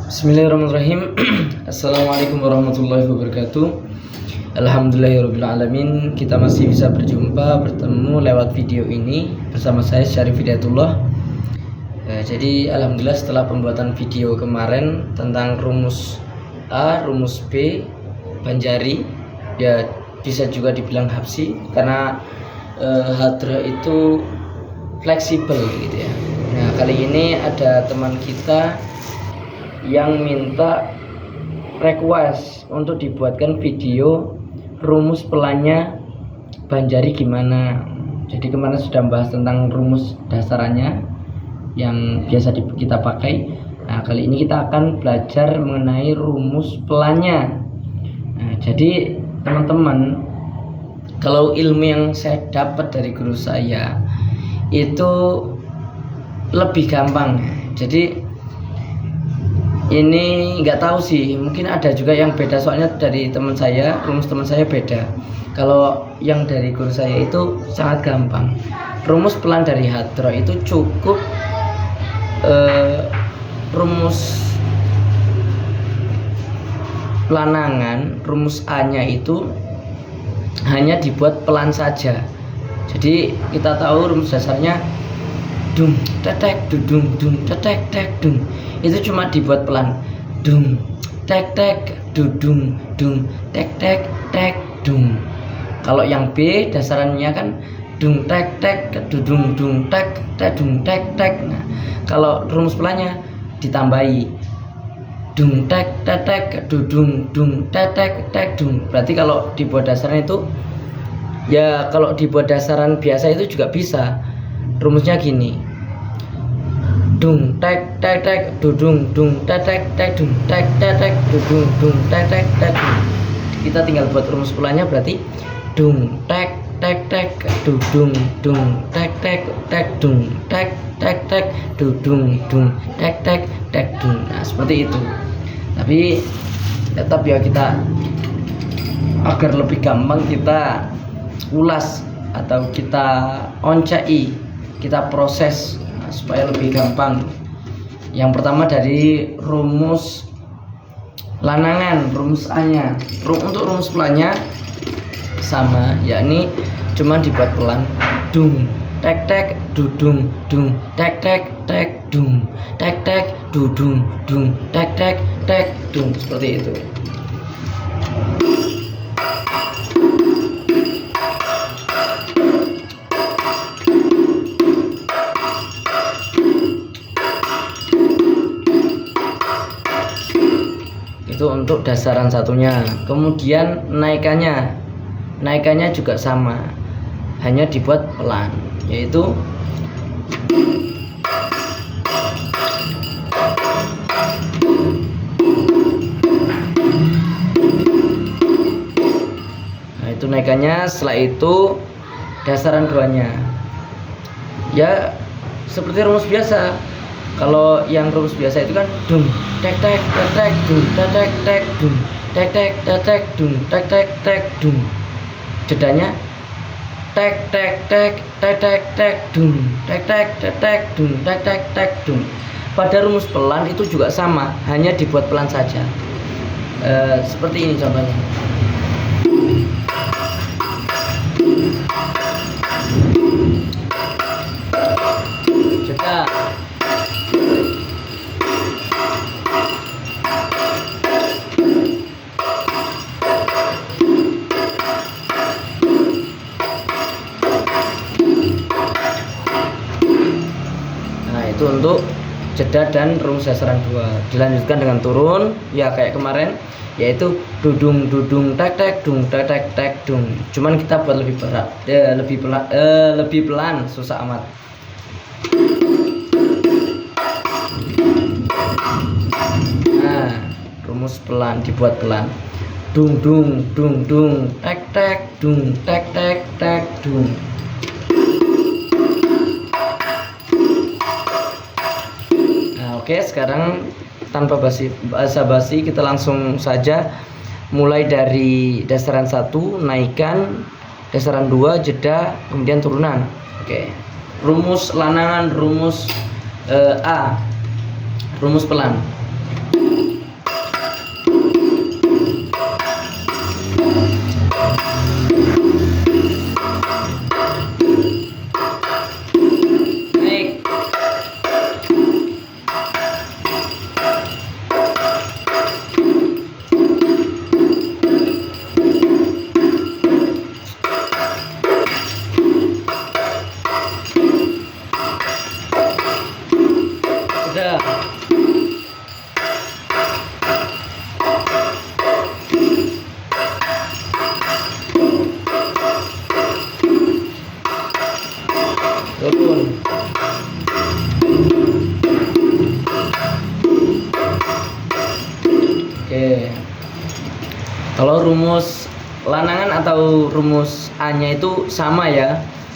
Bismillahirrahmanirrahim. Assalamualaikum warahmatullahi wabarakatuh. Alhamdulillahirrahmanirrahim. Kita masih bisa bertemu lewat video ini bersama saya Syarif Hidayatullah. Jadi alhamdulillah setelah pembuatan video kemarin tentang rumus A, rumus B, Banjari, ya bisa juga dibilang Habsi karena hadroh itu fleksibel gitu ya. Nah, kali ini ada teman kita yang minta request untuk dibuatkan video rumus pelannya Banjari gimana. Jadi kemarin sudah membahas tentang rumus dasarannya yang biasa kita pakai. Nah, kali ini kita akan belajar mengenai rumus pelannya. Nah, jadi teman-teman, kalau ilmu yang saya dapat dari guru saya itu lebih gampang. Jadi ini nggak tahu sih, mungkin ada juga yang beda, soalnya dari teman saya, rumus teman saya beda. Kalau yang dari guru saya itu sangat gampang. Rumus pelan dari hadroh itu cukup rumus pelanangan, rumus A-nya itu hanya dibuat pelan saja. Jadi kita tahu rumus dasarnya dung tetek dudung dung tetek tek dung, itu cuma dibuat pelan, dung tek tek dudung dung tek tek tek dung. Kalau yang B dasarannya kan dung tek tek dudung dung tek tek dung tek tek. Nah, kalau rumus pelannya ditambahi dung tek tek dudung dung tek tek tek dung. Berarti kalau dibuat dasaran itu ya, kalau dibuat dasaran biasa itu juga bisa. Rumusnya gini, dung tek tek tek dudung dung tek tek tek dung tek tek tek dudung dung tek tek tek dung. Kita tinggal buat rumus pelannya, berarti dung tek tek tek dudung dung tek tek tek dung tek tek tek dudung dung tek tek tek dung. Nah, seperti itu. Tapi tetap ya, kita agar lebih gampang kita ulas atau kita oncai, kita proses supaya lebih gampang. Yang pertama dari rumus lanangan, rumus A-nya. Untuk rumus pelannya sama, yakni cuma dibuat pelan, dung tek tek dudung dung tek tek tek dung tek tek dudung dung tek tek tek dung, seperti itu. Itu untuk dasaran satunya. Kemudian naikannya juga sama, hanya dibuat pelan, yaitu itu naikannya. Setelah itu dasaran duanya ya seperti rumus biasa. Kalau yang rumus biasa itu kan dung tek tek tek tek dung tek tek tek dung tek tek tek tek dung tek tek tek dung. Jedanya tek tek tek tek tek tek dung tek tek tek tek dung tek tek tek dung. Pada rumus pelan itu juga sama, hanya dibuat pelan saja. Seperti ini contohnya. Jeda. Itu untuk jeda dan rumus dasaran 2. Dilanjutkan dengan turun ya kayak kemarin, yaitu dudung dudung tek tek dung tek tek tek dung. Cuman kita buat lebih berat, lebih pelan, susah amat. Nah, rumus pelan dibuat pelan, dung dung dung dung tek tek dung tek tek tek dung. Oke, sekarang tanpa basa-basi kita langsung saja mulai dari dasaran 1, naikan, dasaran 2, jeda, kemudian turunan. Oke. Rumus lanangan, rumus A, rumus pelan. turun. Oke. Kalau rumus lanangan atau rumus A-nya itu sama ya.